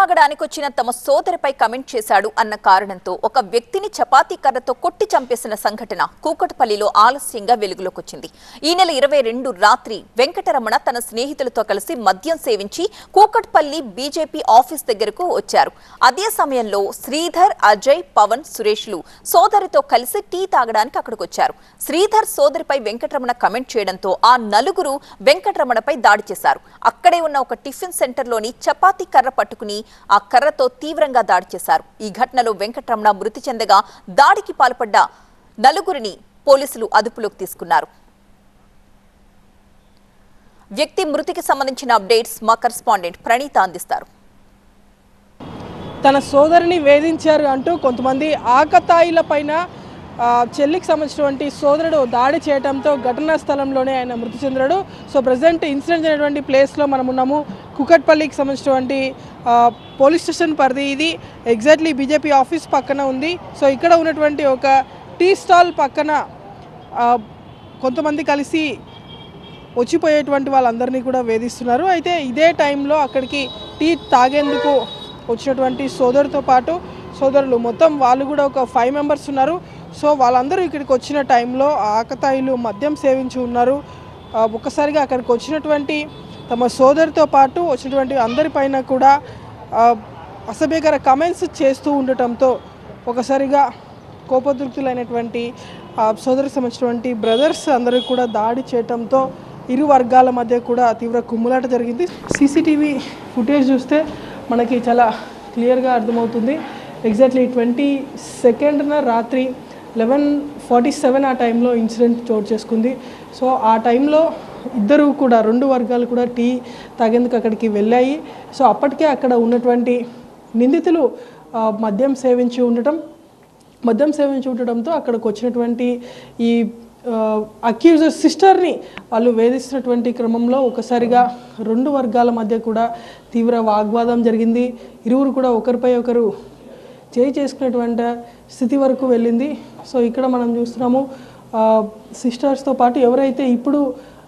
తాగడానికి వచ్చిన తమ సోదరిపై కమెంట్ చేశాడు అన్న కారణంతో ఒక వ్యక్తిని చపాతీ కర్రతో కొట్టి చంపేసిన సంఘటన కూకట్పల్లిలో ఆలస్యంగా వెలుగులోకొచ్చింది. ఈ నెల 22 రాత్రి వెంకటరమణ తన స్నేహితులతో కలిసి మద్యం సేవించి కూకట్పల్లి బీజేపీ ఆఫీస్ దగ్గరకు వచ్చారు. అదే సమయంలో శ్రీధర్, అజయ్, పవన్, సురేష్లు సోదరితో కలిసి టీ తాగడానికి అక్కడికి వచ్చారు. శ్రీధర్ సోదరిపై వెంకటరమణ కమెంట్ చేయడంతో ఆ నలుగురు వెంకటరమణపై దాడి చేశారు. అక్కడే ఉన్న ఒక టిఫిన్ సెంటర్లోని చపాతీ కర్ర పట్టుకుని ఆ కర్రతో తీవ్రంగా దాడి చేశారు. ఈ ఘటనలో వెంకటరమణ మృతి చెందగా దాడికి పాల్పడ్డ నలుగురిని పోలీసులు అదుపులోకి తీసుకున్నారు. వ్యక్తి మృతికి సంబంధించిన అప్డేట్స్ మా కరెస్పాండెంట్ ప్రణీత అందిస్తారు. తన సోదరిని వేధించారు అంటూ కొంతమంది ఆకతాయిల పైన చెల్లికి సంబంధించినటువంటి సోదరుడు దాడి చేయడంతో ఘటనా స్థలంలోనే ఆయన మృతి చెందాడు. సో ప్రజెంట్ ఇన్సిడెంట్ అయినటువంటి ప్లేస్లో మనం ఉన్నాము. కూకట్పల్లికి సంబంధించినటువంటి పోలీస్ స్టేషన్ పరిధి ఇది. ఎగ్జాక్ట్లీ బీజేపీ ఆఫీస్ పక్కన ఉంది. సో ఇక్కడ ఉన్నటువంటి ఒక టీ స్టాల్ పక్కన కొంతమంది కలిసి వచ్చిపోయేటువంటి వాళ్ళందరినీ కూడా వేధిస్తున్నారు. అయితే ఇదే టైంలో అక్కడికి టీ తాగేందుకు వచ్చినటువంటి సోదరుతో పాటు సోదరులు మొత్తం వాళ్ళు కూడా ఒక 5 మెంబర్స్ ఉన్నారు. సో వాళ్ళందరూ ఇక్కడికి వచ్చిన టైంలో ఆకతాయిలు మద్యం సేవించి ఉన్నారు. ఒక్కసారిగా అక్కడికి వచ్చినటువంటి తమ సోదరితో పాటు వచ్చినటువంటి అందరిపైన కూడా అసభ్యకర కమెంట్స్ చేస్తూ ఉండటంతో ఒకసారిగా కోపోద్రిక్తులైనటువంటి సోదరికి సంబంధించినటువంటి బ్రదర్స్ అందరూ కూడా దాడి చేయడంతో ఇరు వర్గాల మధ్య కూడా తీవ్ర కుమ్ములాట జరిగింది. సీసీటీవీ ఫుటేజ్ చూస్తే మనకి చాలా క్లియర్గా అర్థమవుతుంది. ఎగ్జాక్ట్లీ 22న రాత్రి 11:47 ఆ టైంలో ఇన్సిడెంట్ చోటు చేసుకుంది. సో ఆ టైంలో ఇద్దరు కూడా 2 వర్గాలు కూడా టీ తాగేందుకు అక్కడికి వెళ్ళాయి. సో అప్పటికే అక్కడ ఉన్నటువంటి నిందితులు మద్యం సేవించి ఉండటంతో అక్కడికి వచ్చినటువంటి ఈ అక్యూజర్ సిస్టర్ని వాళ్ళు వేధిస్తున్నటువంటి క్రమంలో ఒకసారిగా 2 వర్గాల మధ్య కూడా తీవ్ర వాగ్వాదం జరిగింది. ఇరువురు కూడా ఒకరిపై ఒకరు చేసుకునేటువంటి స్థితి వరకు వెళ్ళింది. సో ఇక్కడ మనం చూస్తున్నాము సిస్టర్స్తో పాటు ఎవరైతే ఇప్పుడు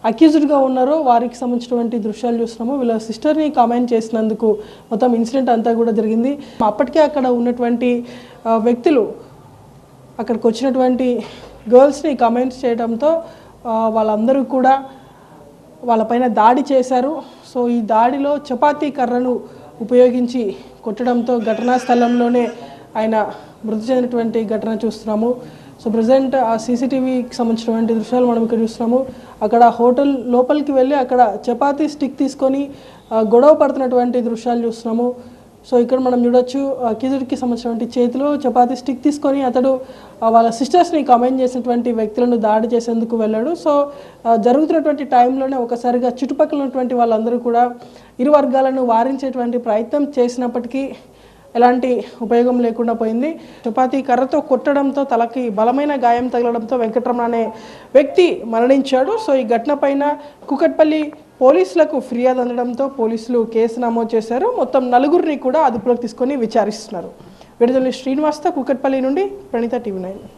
అక్యూజ్డ్గా ఉన్నారో వారికి సంబంధించినటువంటి దృశ్యాలు చూస్తున్నాము. వీళ్ళ సిస్టర్ని కామెంట్ చేసినందుకు మొత్తం ఇన్సిడెంట్ అంతా కూడా జరిగింది. అప్పటికే అక్కడ ఉన్నటువంటి వ్యక్తులు అక్కడికి వచ్చినటువంటి గర్ల్స్ని కామెంట్స్ చేయడంతో వాళ్ళందరూ కూడా వాళ్ళపైన దాడి చేశారు. సో ఈ దాడిలో చపాతీ కర్రను ఉపయోగించి కొట్టడంతో ఘటనా స్థలంలోనే ఆయన మృతి చెందినటువంటి ఘటన చూస్తున్నాము. సో ప్రజెంట్ ఆ సీసీటీవీకి సంబంధించినటువంటి దృశ్యాలు మనం ఇక్కడ చూస్తున్నాము. అక్కడ హోటల్ లోపలికి వెళ్ళి అక్కడ చపాతీ స్టిక్ తీసుకొని గొడవ పడుతున్నటువంటి దృశ్యాలు చూస్తున్నాము. సో ఇక్కడ మనం చూడొచ్చు అక్యూజ్డ్కి సంబంధించినటువంటి చేతిలో చపాతీ స్టిక్ తీసుకొని అతడు వాళ్ళ సిస్టర్స్ని కామెంట్ చేసినటువంటి వ్యక్తులను దాడి చేసేందుకు వెళ్ళాడు. సో జరుగుతున్నటువంటి టైంలోనే ఒకసారిగా చుట్టుపక్కల ఉన్నటువంటి వాళ్ళందరూ కూడా ఇరు వర్గాలను వారించేటువంటి ప్రయత్నం చేసినప్పటికీ ఎలాంటి ఉపయోగం లేకుండా పోయింది. చపాతీ కర్రతో కొట్టడంతో తలకి బలమైన గాయం తగలడంతో వెంకటరమణ అనే వ్యక్తి మరణించాడు. సో ఈ ఘటన పైన కూకట్పల్లి పోలీసులకు ఫిర్యాదు అందడంతో పోలీసులు కేసు నమోదు చేశారు. మొత్తం 4గురిని కూడా అదుపులోకి తీసుకొని విచారిస్తున్నారు. విడుదల శ్రీనివాస్తో కూకట్పల్లి నుండి ప్రణీత, TV9.